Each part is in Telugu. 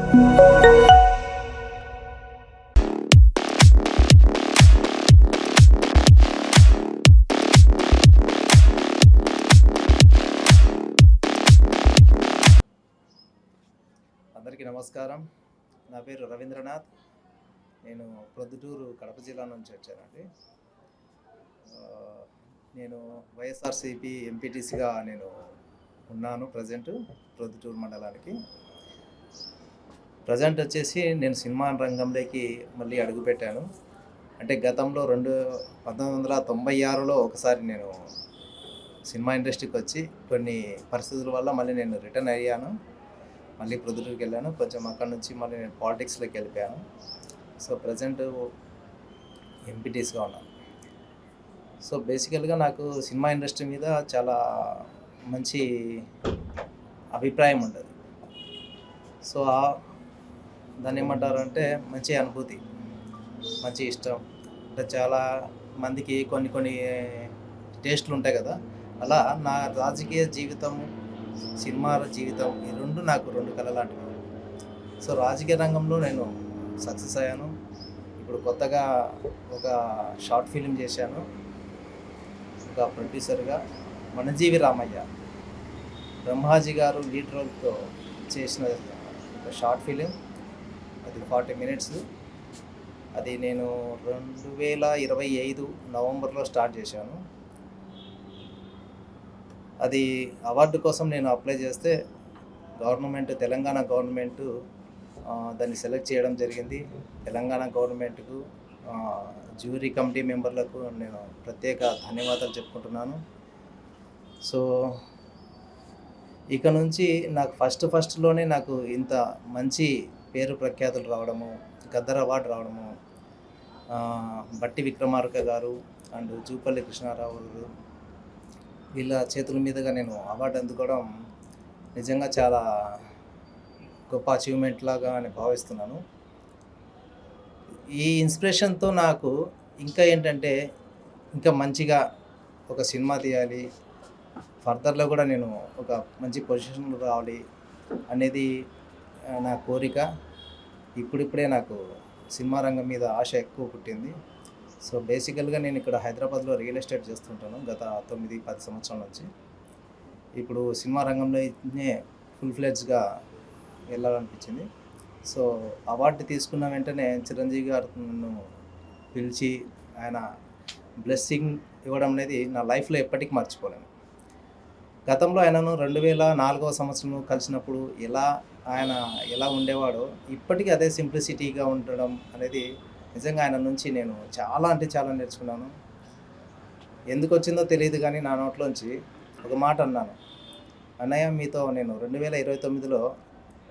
అందరికీ నమస్కారం. నా పేరు రవీంద్రనాథ్. నేను ప్రొద్దుటూరు కడప జిల్లా నుంచి వచ్చానండి. నేను వైఎస్ఆర్సీపీ ఎంపీటీసీగా నేను ఉన్నాను ప్రజెంట్ ప్రొద్దుటూరు మండలానికి. ప్రజెంట్ వచ్చేసి నేను సినిమా రంగంలోకి మళ్ళీ అడుగుపెట్టాను. అంటే గతంలో 1996లో ఒకసారి నేను సినిమా ఇండస్ట్రీకి వచ్చి కొన్ని పరిస్థితుల వల్ల మళ్ళీ నేను రిటర్న్ అయ్యాను. మళ్ళీ ప్రొద్దుటూరుకి వెళ్ళాను. కొంచెం అక్కడ నుంచి మళ్ళీ నేను పాలిటిక్స్లోకి వెళ్ళిపోయాను. సో ప్రజెంట్ ఎంపీటీస్గా ఉన్నాను. సో బేసికల్గా నాకు సినిమా ఇండస్ట్రీ మీద చాలా మంచి అభిప్రాయం ఉంటుంది. సో దాన్ని ఏమంటారు అంటే మంచి అనుభూతి, మంచి ఇష్టం. అంటే చాలా మందికి కొన్ని టేస్ట్లు ఉంటాయి కదా, అలా నా రాజకీయ జీవితం, సినిమా జీవితం ఈ రెండు నాకు రెండు కళ లాంటివి. సో రాజకీయ రంగంలో నేను సక్సెస్ అయ్యాను. ఇప్పుడు కొత్తగా ఒక షార్ట్ ఫిలిం చేశాను, ఒక ప్రొడ్యూసర్గా. మనజీవి రామయ్య, బ్రహ్మాజీ గారు లీడ్ రోల్తో చేసిన ఒక షార్ట్ ఫిలిం. అది 40 minutes. అది నేను 2025 నవంబర్లో స్టార్ట్ చేశాను. అది అవార్డు కోసం నేను అప్లై చేస్తే తెలంగాణ గవర్నమెంట్ దాన్ని సెలెక్ట్ చేయడం జరిగింది. తెలంగాణ గవర్నమెంట్కు, జ్యూరీ కమిటీ మెంబర్లకు నేను ప్రత్యేక ధన్యవాదాలు చెప్పుకుంటున్నాను. సో ఇక నుంచి నాకు ఫస్ట్లోనే నాకు ఇంత మంచి పేరు ప్రఖ్యాతులు రావడము, గద్దర్ అవార్డు రావడము, బట్టి విక్రమార్క గారు అండ్ జూపల్లి కృష్ణారావు గారు వీళ్ళ చేతుల మీదుగా నేను అవార్డు అందుకోవడం నిజంగా చాలా గొప్ప అచీవ్మెంట్ లాగా అని భావిస్తున్నాను. ఈ ఇన్స్పిరేషన్తో నాకు ఇంకా ఏంటంటే ఇంకా మంచిగా ఒక సినిమా తీయాలి, ఫర్దర్లో కూడా నేను ఒక మంచి పొజిషన్లో రావాలి అనేది నా కోరిక. ఇప్పుడిప్పుడే నాకు సినిమా రంగం మీద ఆశ ఎక్కువ పుట్టింది. సో బేసికల్గా నేను ఇక్కడ హైదరాబాద్లో రియల్ ఎస్టేట్ చేస్తుంటాను గత 9-10 సంవత్సరాల నుంచి. ఇప్పుడు సినిమా రంగంలోనే ఫుల్ ఫ్లెడ్జ్గా వెళ్ళాలనిపించింది. సో అవార్డు తీసుకున్న వెంటనే చిరంజీవి గారు నన్ను పిలిచి ఆయన బ్లెస్సింగ్ ఇవ్వడం అనేది నా లైఫ్లో ఎప్పటికీ మర్చిపోలేను. గతంలో ఆయనను 2004వ సంవత్సరం కలిసినప్పుడు ఆయన ఎలా ఉండేవాడో ఇప్పటికీ అదే సింప్లిసిటీగా ఉండడం అనేది నిజంగా ఆయన నుంచి నేను చాలా అంటే చాలా నేర్చుకున్నాను. ఎందుకు వచ్చిందో తెలియదు కానీ నా నోట్లోంచి ఒక మాట అన్నాను, అన్నయ్య మీతో నేను 2029లో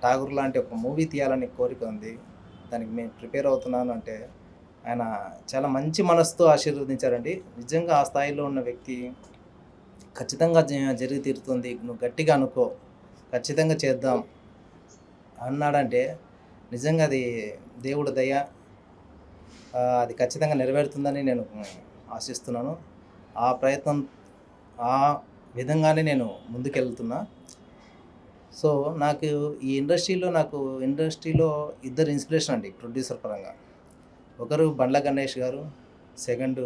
ఠాగూర్ లాంటి ఒక మూవీ తీయాలని కోరిక ఉంది, దానికి నేను ప్రిపేర్ అవుతున్నాను అంటే ఆయన చాలా మంచి మనసుతో ఆశీర్వదించారండి. నిజంగా ఆ స్థాయిలో ఉన్న వ్యక్తి ఖచ్చితంగా జరిగి తీరుతుంది, నువ్వు గట్టిగా అనుకో, ఖచ్చితంగా చేద్దాం అన్నాడంటే నిజంగా అది దేవుడు దయ. అది ఖచ్చితంగా నెరవేరుతుందని నేను ఆశిస్తున్నాను. ఆ ప్రయత్నం ఆ విధంగానే నేను ముందుకెళ్తున్నా. సో నాకు ఈ ఇండస్ట్రీలో ఇద్దరు ఇన్స్పిరేషన్ అండి ప్రొడ్యూసర్ పరంగా. ఒకరు బండ్ల గణేష్ గారు, సెకండ్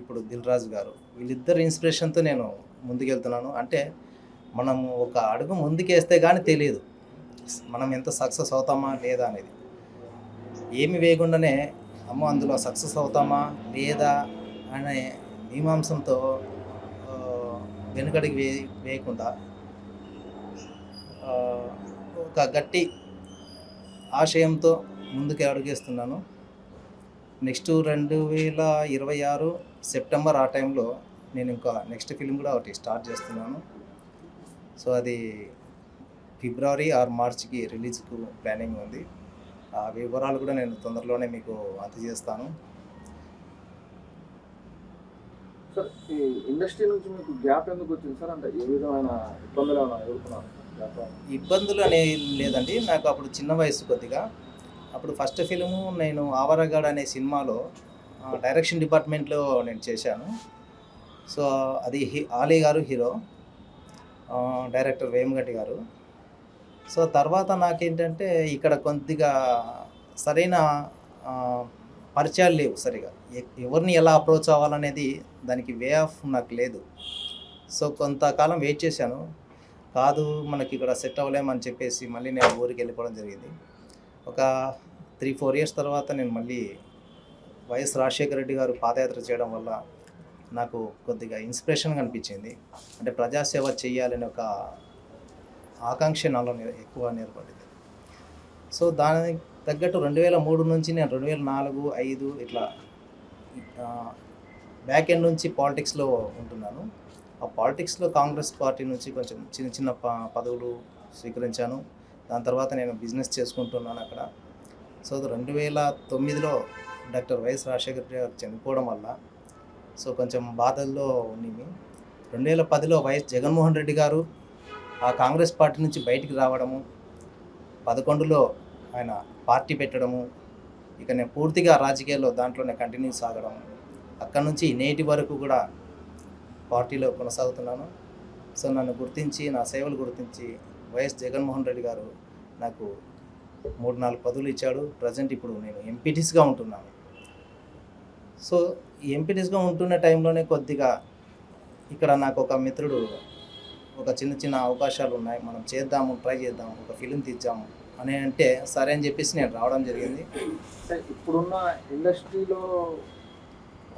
ఇప్పుడు దిల్ రాజు గారు. వీళ్ళిద్దరు ఇన్స్పిరేషన్తో నేను ముందుకెళ్తున్నాను. అంటే మనం ఒక అడుగు ముందుకేస్తే కానీ తెలియదు మనం ఎంత సక్సెస్ అవుతామా లేదా అనేది. ఏమి వేయకుండానే అందులో సక్సెస్ అవుతామా లేదా అనే మీమాంసంతో వెనుకడికి వేయకుండా ఒక గట్టి ఆశయంతో ముందుకు అడుగేస్తున్నాను. నెక్స్ట్ 2026 సెప్టెంబర్ ఆ టైంలో నేను ఇంకా నెక్స్ట్ ఫిల్మ్ కూడా ఒకటి స్టార్ట్ చేస్తున్నాను. సో అది ఫిబ్రవరి ఆర్ మార్చికి రిలీజ్కు ప్లానింగ్ ఉంది. ఆ వివరాలు కూడా నేను తొందరలోనే మీకు అందజేస్తాను. సార్ ఈ ఇండస్ట్రీ నుంచి మీకు గ్యాప్ ఎందుకు వచ్చింది సార్? అంటే ఏ విధమైన ఇబ్బందులు ఎదుర్కొన్నారు? ఇబ్బందులు అనేది లేదండి, నాకు అప్పుడు చిన్న వయసు కొద్దిగా. అప్పుడు ఫస్ట్ ఫిలిము నేను ఆవరగాడ్ అనే సినిమాలో డైరెక్షన్ డిపార్ట్మెంట్లో నేను చేశాను. సో అది ఆలీ గారు హీరో, డైరెక్టర్ వేమగడ్డి గారు. సో తర్వాత నాకేంటంటే ఇక్కడ కొద్దిగా సరైన ఆ, పరిచయాలు లేవు సరిగా. ఎవరిని ఎలా అప్రోచ్ అవ్వాలనేది దానికి వే ఆఫ్ నాకు లేదు. సో కొంతకాలం వెయిట్ చేశాను. కాదు మనకి ఇక్కడ సెట్ అవ్వలేమని చెప్పేసి మళ్ళీ నేను ఊరికి వెళ్ళిపోవడం జరిగింది. ఒక 3-4 ఇయర్స్ తర్వాత నేను మళ్ళీ వైఎస్ రాజశేఖర రెడ్డి గారు పాదయాత్ర చేయడం వల్ల నాకు కొద్దిగా ఇన్స్పిరేషన్గా అనిపించింది. అంటే ప్రజాసేవ చేయాలనే ఒక ఆకాంక్ష నాలో ఎక్కువ ఏర్పడింది. సో దానికి తగ్గట్టు 2003 నుంచి నేను 2004, 5 ఇట్లా బ్యాక్ ఎండ్ నుంచి పాలిటిక్స్లో ఉంటున్నాను. ఆ పాలిటిక్స్లో కాంగ్రెస్ పార్టీ నుంచి కొంచెం చిన్న చిన్న పదవులు స్వీకరించాను. దాని తర్వాత నేను బిజినెస్ చేసుకుంటున్నాను అక్కడ. సో 2009లో డాక్టర్ వైఎస్ రాజశేఖర రెడ్డి గారు చనిపోవడం వల్ల సో కొంచెం బాధల్లో ఉన్నింది. 2010లో వైఎస్ జగన్మోహన్ రెడ్డి గారు ఆ కాంగ్రెస్ పార్టీ నుంచి బయటికి రావడము, 11లో ఆయన పార్టీ పెట్టడము, ఇక నేను పూర్తిగా రాజకీయాల్లో దాంట్లోనే కంటిన్యూ సాగడం, అక్కడ నుంచి నేటి వరకు కూడా పార్టీలో కొనసాగుతున్నాను. సో నన్ను గుర్తించి నా సేవలు గుర్తించి వైఎస్ జగన్మోహన్ రెడ్డి గారు నాకు 3-4 పదవులు ఇచ్చాడు. ప్రజెంట్ ఇప్పుడు నేను ఎంపీటీస్గా ఉంటున్నాను. సో ఈ ఎంపీటీస్గా ఉంటున్న టైంలోనే కొద్దిగా ఇక్కడ నాకు ఒక మిత్రుడు ఒక చిన్న చిన్న అవకాశాలు ఉన్నాయి, మనం చేద్దాము, ట్రై చేద్దాము, ఒక ఫిలిం తీద్దాము అని అంటే సరే అని చెప్పేసి నేను రావడం జరిగింది. ఇప్పుడున్న ఇండస్ట్రీలో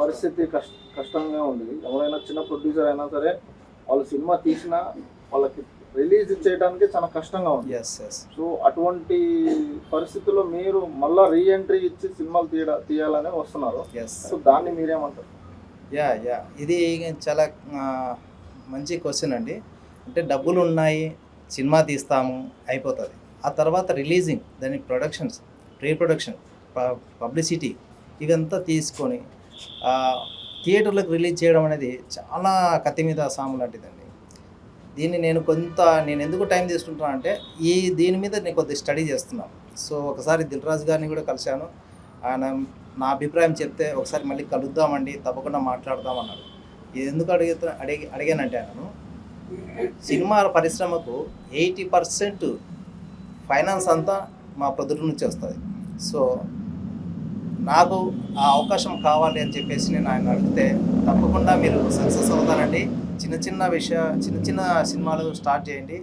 పరిస్థితి కష్టంగా ఉంది. ఎవరైనా చిన్న ప్రొడ్యూసర్ అయినా సరే వాళ్ళు సినిమా తీసినా వాళ్ళకి రిలీజ్ చేయడానికి చాలా కష్టంగా ఉంది. ఎస్ సో అటువంటి పరిస్థితుల్లో మీరు మళ్ళీ రీఎంట్రీ ఇచ్చి సినిమాలు తీయాలని వస్తున్నారు. ఎస్ సో దాన్ని మీరేమంటారు? యా ఇది చాలా మంచి క్వశ్చన్ అండి. అంటే డబ్బులు ఉన్నాయి, సినిమా తీస్తాము, అయిపోతుంది. ఆ తర్వాత రిలీజింగ్, దాని ప్రొడక్షన్స్, ప్రీ ప్రొడక్షన్, పబ్లిసిటీ ఇదంతా తీసుకొని థియేటర్లకు రిలీజ్ చేయడం అనేది చాలా కత్తి మీద సాము లాంటిదండి. దీన్ని నేను ఎందుకు టైం తీసుకుంటున్నాను అంటే దీని మీద నేను కొద్దిగా స్టడీ చేస్తున్నాను. సో ఒకసారి దిల్ రాజు గారిని కూడా కలిశాను. ఆయన నా అభిప్రాయం చెప్తే ఒకసారి మళ్ళీ కలుద్దామండి, తప్పకుండా మాట్లాడదాం అన్నాడు. ఇది ఎందుకు అడిగానంటే ఆయనను, సినిమా పరిశ్రమకు 80% ఫైనాన్స్ అంతా మా ప్రొద్దుట నుంచి వస్తుంది. సో నాకు ఆ అవకాశం కావాలి అని చెప్పేసి నేను ఆయన అడిగితే, తప్పకుండా మీరు సక్సెస్ అవుతారండి, చిన్న చిన్న సినిమాలు స్టార్ట్ చేయండి,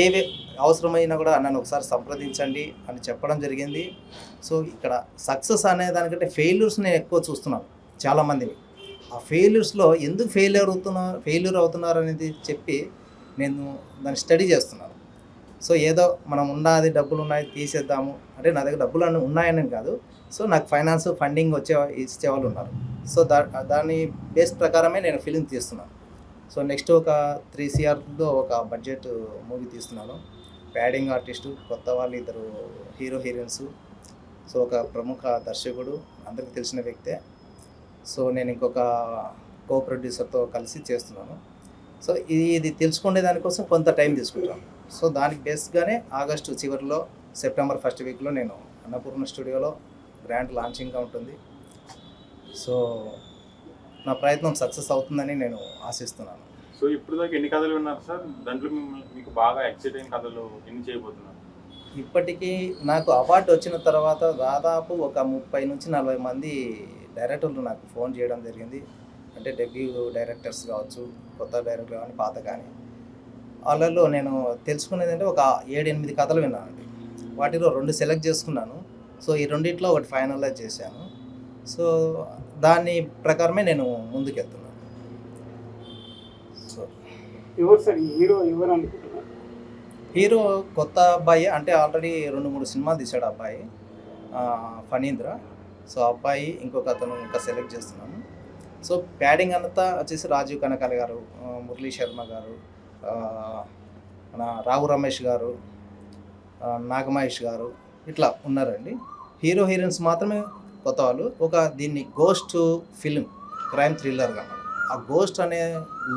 ఏవి అవసరమైనా కూడా నన్ను ఒకసారి సంప్రదించండి అని చెప్పడం జరిగింది. సో ఇక్కడ సక్సెస్ అనే దానికంటే ఫెయిల్యూర్స్ నేను ఎక్కువ చూస్తున్నాను చాలామందిని. ఆ ఫెయిల్యూర్స్లో ఎందుకు ఫెయిల్యూర్ అవుతున్నారు అనేది చెప్పి నేను దాన్ని స్టడీ చేస్తున్నాను. సో ఏదో మనం ఉన్నది, డబ్బులు ఉన్నాయి, తీసేద్దాము అంటే నా దగ్గర డబ్బులు అన్నీ ఉన్నాయని కాదు. సో నాకు ఫైనాన్స్ ఫండింగ్ ఇచ్చేవాళ్ళు ఉన్నారు. సో దాని బేస్ ప్రకారమే నేను ఫిలిం తీస్తున్నాను. సో నెక్స్ట్ ఒక 3 CRతో ఒక బడ్జెట్ మూవీ తీస్తున్నాను. ప్యాడింగ్ ఆర్టిస్టు, కొత్త వాళ్ళు 2 హీరో హీరోయిన్స్, సో ఒక ప్రముఖ దర్శకుడు, అందరికీ తెలిసిన వ్యక్తే. సో నేను ఇంకొక కో ప్రొడ్యూసర్తో కలిసి చేస్తున్నాను. సో ఇది తెలుసుకునే దానికోసం కొంత టైం తీసుకుంటాను. సో దానికి బేస్గానే ఆగస్టు చివరిలో, సెప్టెంబర్ ఫస్ట్ వీక్లో నేను అన్నపూర్ణ స్టూడియోలో గ్రాండ్ లాంచింగ్గా ఉంటుంది. సో నా ప్రయత్నం సక్సెస్ అవుతుందని నేను ఆశిస్తున్నాను. సో ఇప్పుడు దాకా ఎన్ని కథలు విన్నారు సార్? దాంట్లో మీకు బాగా ఎక్సైట్ అయిన కథలు ఎన్ని చేయబోతున్నారు? ఇప్పటికీ నాకు అవార్డు వచ్చిన తర్వాత దాదాపు ఒక 30-40 మంది డైరెక్టర్లు నాకు ఫోన్ చేయడం జరిగింది. అంటే డెబ్యూ డైరెక్టర్స్ కావచ్చు, కొత్త డైరెక్టర్ కానీ, పాత కానీ. వాళ్ళలో నేను తెలుసుకునేది అంటే ఒక 7-8 కథలు విన్నానండి. వాటిలో 2 సెలెక్ట్ చేసుకున్నాను. సో ఈ రెండిట్లో ఒకటి ఫైనలైజ్ చేశాను. సో దాని ప్రకారమే నేను ముందుకెళ్తున్నాను. సో ఎవరు సార్ హీరో ఎవరు అనుకుంటున్నారు? హీరో కొత్త అబ్బాయి, అంటే ఆల్రెడీ 2-3 సినిమాలు తీశాడు అబ్బాయి, ఫణీంద్ర. సో అబ్బాయి ఇంకొక అతను ఇంకా సెలెక్ట్ చేస్తున్నాను. సో ప్యాడింగ్ అంతా వచ్చేసి రాజీవ్ కనకాల గారు, మురళీ శర్మ గారు, మన రావు రమేష్ గారు, నాగమహేష్ గారు ఇట్లా ఉన్నారండి. హీరో హీరోయిన్స్ మాత్రమే కొత్త వాళ్ళు. దీన్ని గోస్ట్ ఫిలిం, క్రైమ్ థ్రిల్లర్గా. ఆ గోస్ట్ అనే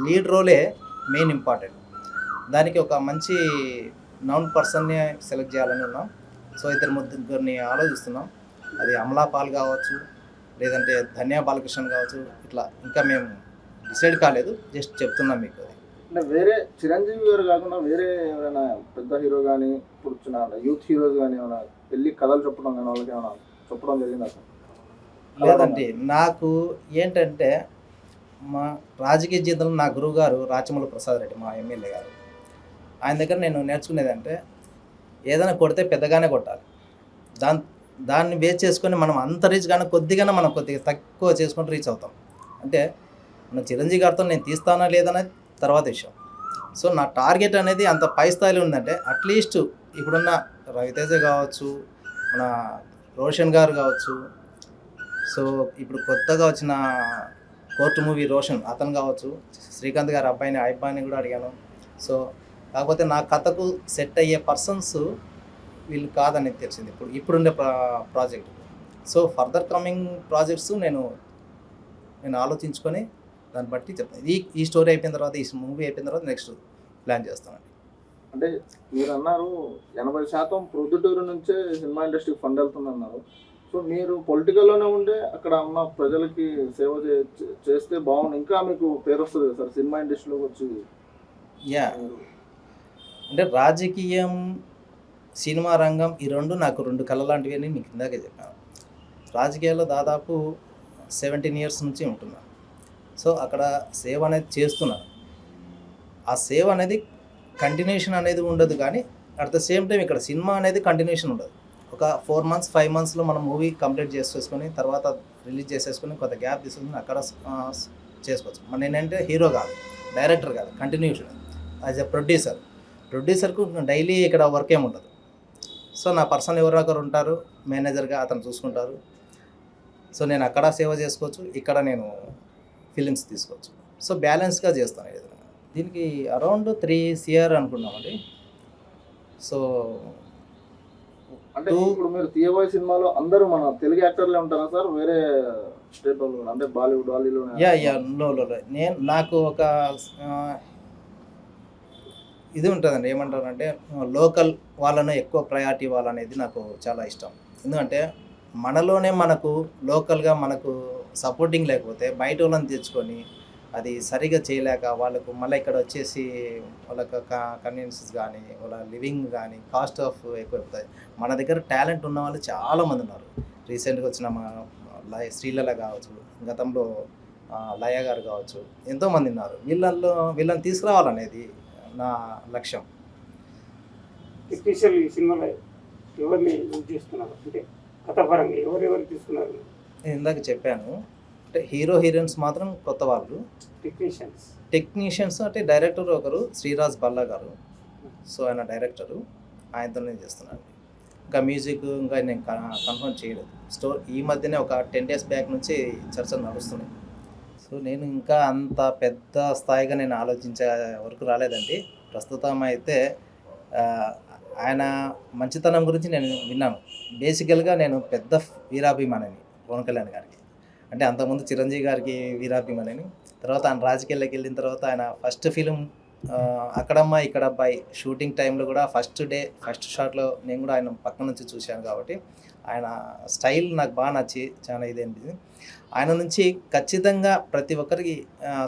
లీడ్ రోలే మెయిన్ ఇంపార్టెంట్. దానికి ఒక మంచి నౌన్ పర్సన్ని సెలెక్ట్ చేయాలని ఉన్నాం. సో 2-3 ఆలోచిస్తున్నాం. అది అమలా పాల్ కావచ్చు, లేదంటే ధన్యా బాలకృష్ణ కావచ్చు. ఇట్లా ఇంకా మేము డిసైడ్ కాలేదు, జస్ట్ చెప్తున్నాం మీకు. అంటే వేరే చిరంజీవి గారు కాకుండా వేరే ఎవరైనా పెద్ద హీరో కానీ ఇప్పుడు యూత్ హీరోస్ కానీ ఏమైనా వెళ్ళి కథలు చెప్పడం కానీ వాళ్ళకి ఏమైనా చెప్పడం జరిగింది అసలు? లేదండి, నాకు ఏంటంటే మా రాజకీయ జీవితంలో నా గురువు గారు రాచమల్లి ప్రసాద్ రెడ్డి, మా ఎమ్మెల్యే గారు, ఆయన దగ్గర నేను నేర్చుకునేదంటే ఏదైనా కొడితే పెద్దగానే కొట్టాలి. దాన్ని బేస్ చేసుకొని మనం అంత రీచ్ కానీ కొద్దిగానే మనం కొద్దిగా తక్కువ చేసుకొని రీచ్ అవుతాం. అంటే మన చిరంజీవి గారితో నేను తీస్తానా లేదనేది తర్వాత విషయం. సో నా టార్గెట్ అనేది అంత పై స్థాయిలో ఉందంటే అట్లీస్ట్ ఇప్పుడున్న రవితేజ కావచ్చు, మన రోషన్ గారు కావచ్చు, సో ఇప్పుడు కొత్తగా వచ్చిన కోర్టు మూవీ రోషన్ అతను కావచ్చు, శ్రీకాంత్ గారి అబ్బాయిని కూడా అడిగాను. సో కాకపోతే నా కథకు సెట్ అయ్యే పర్సన్స్ వీళ్ళు కాదని తెలిసింది ఇప్పుడుండే project. So further coming projects నేను ఆలోచించుకొని దాన్ని బట్టి చెప్తాను. ఈ స్టోరీ అయిపోయిన తర్వాత, ఈ మూవీ అయిపోయిన తర్వాత నెక్స్ట్ ప్లాన్ చేస్తానండి. అంటే మీరు అన్నారు 80% ప్రొద్దుటూరు నుంచే సినిమా ఇండస్ట్రీకి ఫండ్ వెళ్తుందన్నారు. సో మీరు పొలిటికల్లోనే ఉండే అక్కడ ఉన్న ప్రజలకి సేవ చేస్తే బాగుంది, ఇంకా మీకు పేరు వస్తుంది కదా సార్ సినిమా ఇండస్ట్రీలోకి వచ్చి. యా, అంటే రాజకీయం, సినిమా రంగం ఈ రెండు నాకు రెండు కళ లాంటివి అని మీకు ఇందాకే చెప్పాను. రాజకీయాల్లో దాదాపు 17 years నుంచి ఉంటున్నాను. సో అక్కడ సేవ అనేది చేస్తున్నాను. ఆ సేవ అనేది కంటిన్యూషన్ అనేది ఉండదు, కానీ అట్ ద సేమ్ టైం ఇక్కడ సినిమా అనేది కంటిన్యూషన్ ఉండదు. ఒక 4 months 5 monthsలో మనం మూవీ కంప్లీట్ చేసేసుకొని తర్వాత రిలీజ్ చేసేసుకొని కొంత గ్యాప్ తీసుకుని అక్కడ చేసుకోవచ్చు. మన ఏంటంటే హీరో కాదు, డైరెక్టర్ కాదు, కంటిన్యూషన్ యాజ్ ఎ ప్రొడ్యూసర్కు డైలీ ఇక్కడ వర్క్ ఏమి ఉండదు. సో నా పర్సన్ ఎవరో ఒకరు ఉంటారు, మేనేజర్గా అతను చూసుకుంటారు. సో నేను అక్కడ సేవ చేసుకోవచ్చు, ఇక్కడ నేను ఫిలిమ్స్ తీసుకోవచ్చు. సో బ్యాలెన్స్గా చేస్తాను ఏదైనా. దీనికి అరౌండ్ 3 CR అనుకున్నామండి. సో అంటే ఇప్పుడు మీరు తీయబోయే సినిమాలో అందరూ మన తెలుగు యాక్టర్లే ఉంటారా సార్, వేరే స్టేట్ వాళ్ళు అంటే బాలీవుడ్ హాలీవుడ్? నాకు ఒక ఇది ఉంటుందండి, ఏమంటారంటే లోకల్ వాళ్ళను ఎక్కువ ప్రయారిటీ ఇవ్వాలనేది నాకు చాలా ఇష్టం. ఎందుకంటే మనలోనే మనకు లోకల్గా మనకు సపోర్టింగ్ లేకపోతే బయట వాళ్ళని తెచ్చుకొని అది సరిగా చేయలేక వాళ్ళకు మళ్ళీ ఇక్కడ వచ్చేసి వాళ్ళకు కన్వీనియన్సెస్ కానీ వాళ్ళ లివింగ్ కానీ కాస్ట్ ఆఫ్ ఎక్కువైపోతాయి. మన దగ్గర టాలెంట్ ఉన్న వాళ్ళు చాలామంది ఉన్నారు. రీసెంట్గా వచ్చిన మా శ్రీలల కావచ్చు, గతంలో లయ గారు కావచ్చు, ఎంతోమంది ఉన్నారు. వీళ్ళని తీసుకురావాలనేది నా లక్ష్యం. ఎస్పెషల్లీ ఈ సినిమాలో ఎవరిని యూజ్ చేస్తున్నారు, అంటే కథపరంగా ఎవరెవరు తీసుకున్నారు? నేను ఇందాక చెప్పాను, అంటే హీరో హీరోయిన్స్ మాత్రం కొత్త వాళ్ళు. టెక్నీషియన్స్ అంటే డైరెక్టర్ ఒకరు శ్రీరాజ్ బల్లా గారు. సో ఆయన డైరెక్టరు, ఆయనతో నేను చేస్తున్నాను. ఇంకా మ్యూజిక్ ఇంకా నేను కన్ఫర్మ్ చేయలేదు. ఈ మధ్యనే ఒక 10 days బ్యాక్ నుంచి చర్చలు నడుస్తున్నాయి. సో నేను ఇంకా అంత పెద్ద స్థాయిగా నేను ఆలోచించే వరకు రాలేదండి. ప్రస్తుతం అయితే ఆయన మంచితనం గురించి నేను విన్నాను. బేసికల్గా నేను పెద్ద వీరాభిమానిని పవన్ కళ్యాణ్ గారికి. అంటే అంతకుముందు చిరంజీవి గారికి వీరాభిమానిని. తర్వాత ఆయన రాజకీయాల్లోకి వెళ్ళిన తర్వాత ఆయన ఫస్ట్ ఫిలిం అక్కడమ్మ ఇక్కడ అబ్బాయి షూటింగ్ టైంలో కూడా ఫస్ట్ షాట్లో నేను కూడా ఆయన పక్క నుంచి చూశాను. కాబట్టి ఆయన స్టైల్ నాకు బాగా నచ్చి చాలా ఇదేంటిది. ఆయన నుంచి ఖచ్చితంగా ప్రతి ఒక్కరికి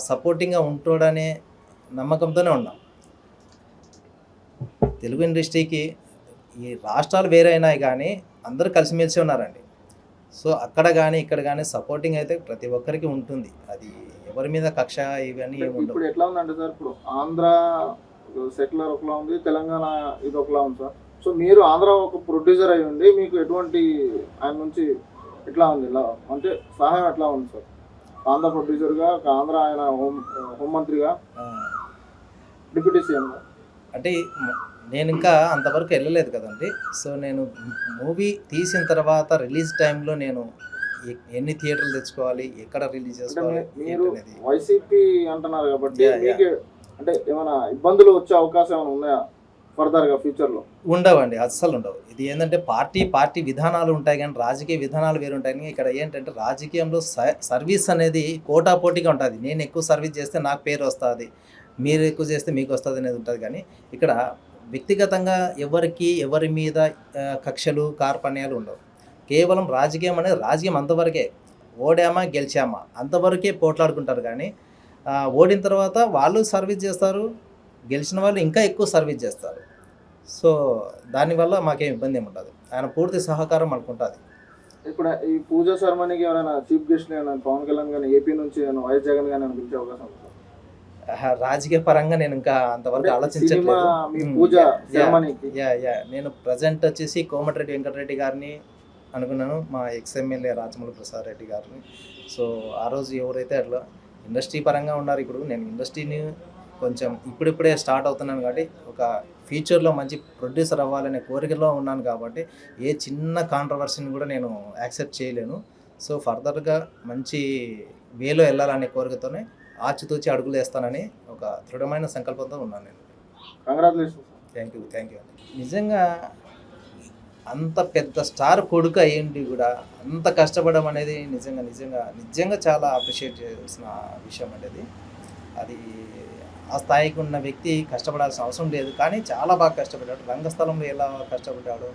సపోర్టింగ్గా ఉంటాడనే నమ్మకంతోనే ఉన్నాం. తెలుగు ఇండస్ట్రీకి ఈ రాష్ట్రాలు వేరే అయినాయి కానీ అందరూ కలిసిమెలిసి ఉన్నారండి. సో అక్కడ కానీ ఇక్కడ కానీ సపోర్టింగ్ అయితే ప్రతి ఒక్కరికి ఉంటుంది. అది ఎవరి మీద కక్ష ఇవన్నీ ఏముండవు. ఇప్పుడు ఎట్లా ఉందంటే సార్, ఇప్పుడు ఆంధ్ర సెటిలర్ ఒకలా ఉంది, తెలంగాణ ఇది ఒకలా ఉంది సార్. సో మీరు ఆంధ్ర ఒక ప్రొడ్యూసర్ అయి ఉండి మీకు ఎటువంటి ఆయన నుంచి ఎట్లా ఉంది, అంటే సహాయం ఎట్లా ఉంది సార్? ఆంధ్ర ప్రొడ్యూసర్గా, ఆంధ్ర ఆయన హోంమంత్రిగా, డిప్యూటీ సీఎంగా. అంటే నేను ఇంకా అంతవరకు వెళ్ళలేదు కదండి. సో నేను మూవీ తీసిన తర్వాత రిలీజ్ టైంలో నేను ఎన్ని థియేటర్లు తెచ్చుకోవాలి, ఎక్కడ రిలీజ్ చేసుకోవాలి. మీరు వైసీపీ అంటున్నారు కాబట్టి మీకు అంటే ఏమైనా ఇబ్బందులు వచ్చే అవకాశం ఏమైనా ఉన్నాయా ఫర్దర్గా ఫ్యూచర్లో? ఉండవండి, అస్సలు ఉండవు. ఇది ఏంటంటే పార్టీ విధానాలు ఉంటాయి కానీ రాజకీయ విధానాలు వేరు ఉంటాయి. కానీ ఇక్కడ ఏంటంటే రాజకీయంలో సర్వీస్ అనేది పోటాపోటీగా ఉంటుంది. నేను ఎక్కువ సర్వీస్ చేస్తే నాకు పేరు వస్తుంది, మీరు ఎక్కువ చేస్తే మీకు వస్తుంది అనేది ఉంటుంది. కానీ ఇక్కడ వ్యక్తిగతంగా ఎవరి మీద కక్షలు కార్పణ్యాలు ఉండవు. కేవలం రాజకీయం అనేది రాజకీయం అంతవరకే. ఓడామా గెలిచామా అంతవరకే పోట్లాడుకుంటారు. కానీ ఓడిన తర్వాత వాళ్ళు సర్వీస్ చేస్తారు, గెలిచిన వాళ్ళు ఇంకా ఎక్కువ సర్వీస్ చేస్తారు. సో దానివల్ల మాకేం ఇబ్బంది ఏమి ఉండదు, ఆయన పూర్తి సహకారం మనకు ఉంటుంది. ఇప్పుడు ఈ పూజా సెరమనీకి ఎవరైనా చీఫ్ గెస్ట్ పవన్ కళ్యాణ్ కానీ ఏపీ నుంచి వైఎస్ జగన్ కానీ పిలిచే అవకాశం ఉంది? రాజకీయ పరంగా నేను ఇంకా అంతవరకు సినిమా ఆలోచించట్లేదు. మీ పూజ సెరమనీకి నేను ప్రజెంట్ వచ్చేసి కోమటిరెడ్డి వెంకటరెడ్డి గారిని అనుకున్నాను, మా ఎక్స్ఎమ్మెల్యే రాజమౌళి ప్రసాద్ రెడ్డి గారిని. సో ఆ రోజు ఎవరైతే అట్లా ఇండస్ట్రీ పరంగా ఉన్నారు, ఇప్పుడు నేను ఇండస్ట్రీని కొంచెం ఇప్పుడిప్పుడే స్టార్ట్ అవుతున్నాను కాబట్టి ఒక ఫ్యూచర్లో మంచి ప్రొడ్యూసర్ అవ్వాలనే కోరికలో ఉన్నాను కాబట్టి ఏ చిన్న కాంట్రవర్సీని కూడా నేను యాక్సెప్ట్ చేయలేను. సో ఫర్దర్గా మంచి వేలో వెళ్ళాలనే కోరికతోనే ఆచితూచి అడుగులు వేస్తానని ఒక దృఢమైన సంకల్పంతో ఉన్నాను నేను. కంగ్రాచులేషన్స్. థ్యాంక్ యూ అండి. నిజంగా అంత పెద్ద స్టార్ కొడుకు అయ్యింది కూడా అంత కష్టపడడం అనేది నిజంగా చాలా అప్రిషియేట్ చేసిన విషయం అనేది. అది ఆ స్థాయికి ఉన్న వ్యక్తి కష్టపడాల్సిన అవసరం లేదు, కానీ చాలా బాగా కష్టపడ్డాడు. రంగస్థలంలో ఎలా కష్టపడ్డాడు,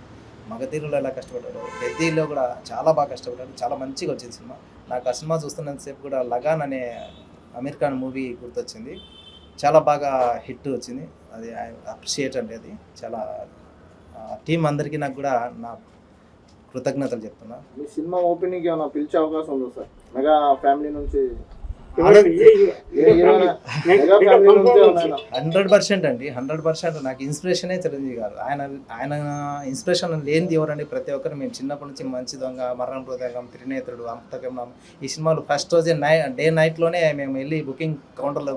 మగధీరులో ఎలా కష్టపడ్డాడు, పెద్దీలో కూడా చాలా బాగా కష్టపడ్డాడు. చాలా మంచిగా వచ్చింది సినిమా. నాకు ఆ సినిమా చూస్తున్నంతసేపు కూడా లగాన్ అనే అమీర్ ఖాన్ మూవీ గుర్తొచ్చింది. చాలా బాగా హిట్ వచ్చింది. అది అప్రిషియేట్ అండి. అది చాలా టీం అందరికీ నాకు కూడా నా కృతజ్ఞతలు చెప్తున్నా. మీ సినిమా ఓపెనింగ్ ఏమైనా పిలిచే అవకాశం ఉందా సార్? మెగా ఫ్యామిలీ నుంచి ఎవరైనా ఏ మెగా ఫ్యామిలీ నుంచి ఏమైనా? 100% అండి, 100%. నాకు ఇన్స్పిరేషనే చిరంజీవి గారు. ఆయన ఇన్స్పిరేషన్ లేనిది ఎవరండి? ప్రతి ఒక్కరు మేము చిన్నప్పటి నుంచి మంచి దొంగ, మరణం హృదయం, త్రినేత్రుడు, అంతకం ఈ సినిమాలు ఫస్ట్ రోజే డే నైట్లోనే మేము వెళ్ళి బుకింగ్ కౌంటర్లో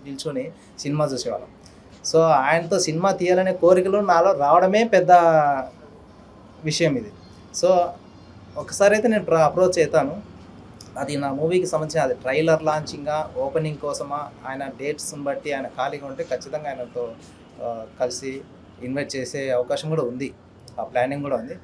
నిల్చొని సినిమా చూసేవాళ్ళం. సో ఆయనతో సినిమా తీయాలనే కోరికలు నాలో రావడమే పెద్ద విషయం ఇది. సో ఒకసారి అయితే నేను అప్రోచ్ అవుతాను. అది నా మూవీకి సంబంధించిన అది ట్రైలర్ లాంచింగా, ఓపెనింగ్ కోసమా, ఆయన డేట్స్ని బట్టి ఆయన ఖాళీగా ఉంటే ఖచ్చితంగా ఆయనతో కలిసి ఇన్వైట్ చేసే అవకాశం కూడా ఉంది, ఆ ప్లానింగ్ కూడా ఉంది.